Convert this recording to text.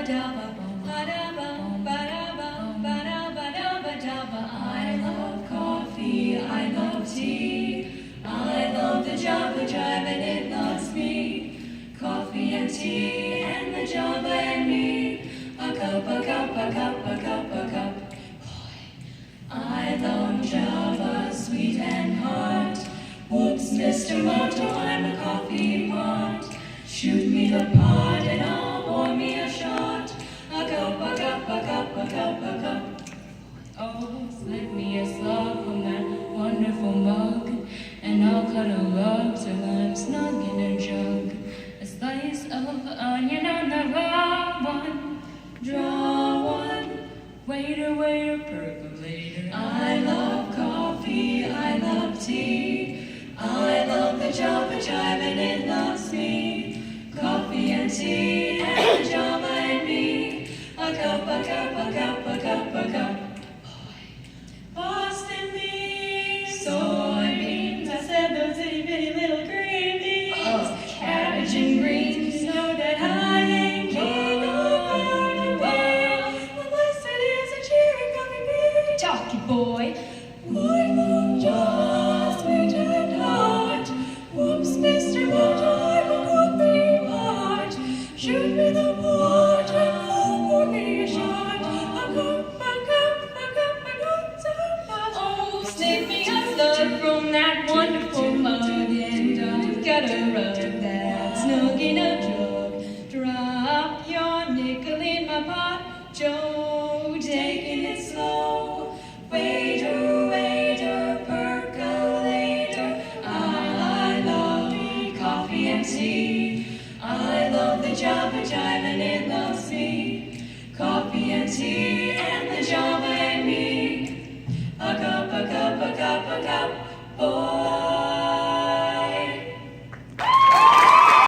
I love coffee, I love tea, I love the Java Jive and it loves me. Coffee and tea and the Java and me. A cup, a cup, a cup, a cup, a cup. I love Java, sweet and hot. Whoops, Mr. Motto, I'm a coffee pot. Shoot me the pot and I'll pour me a shot. A cup, a cup, a cup, a cup, a cup. Oh, slip me a slug from that wonderful mug, and I'll cuddle up till I'm snug in a jug. A slice of onion on the raw one, draw one. Waiter, waiter, percolator. I love coffee, I love tea, I love the Java Jive and it loves me. Coffee and tea and the Java and me. A cup, a cup, a cup, a cup, a cup. Boston beans, soybeans, I said those itty bitty little green beans. Cabbage and greens, know that I ain't king around the world. The blessed is a cheery coffee bean. Talkie boy. I love Java, sweet and hot. Whoops, Mr. Motto, I'm a coffee pot. Shoot me the pot and I'll pour me a shot. A cup, a cup, a cup, a cup, a cup. Oh, stick me a slug from that wonderful mug, and I've got a rug that's snug in a jug. Drop your nickel in my pot, Joe, taking it slow. Waiter, waiter, percolator. I love coffee and tea. I love the Java Jive and it loves me. Coffee and tea and the Java and me. A cup, a cup, a cup, a cup. Oh.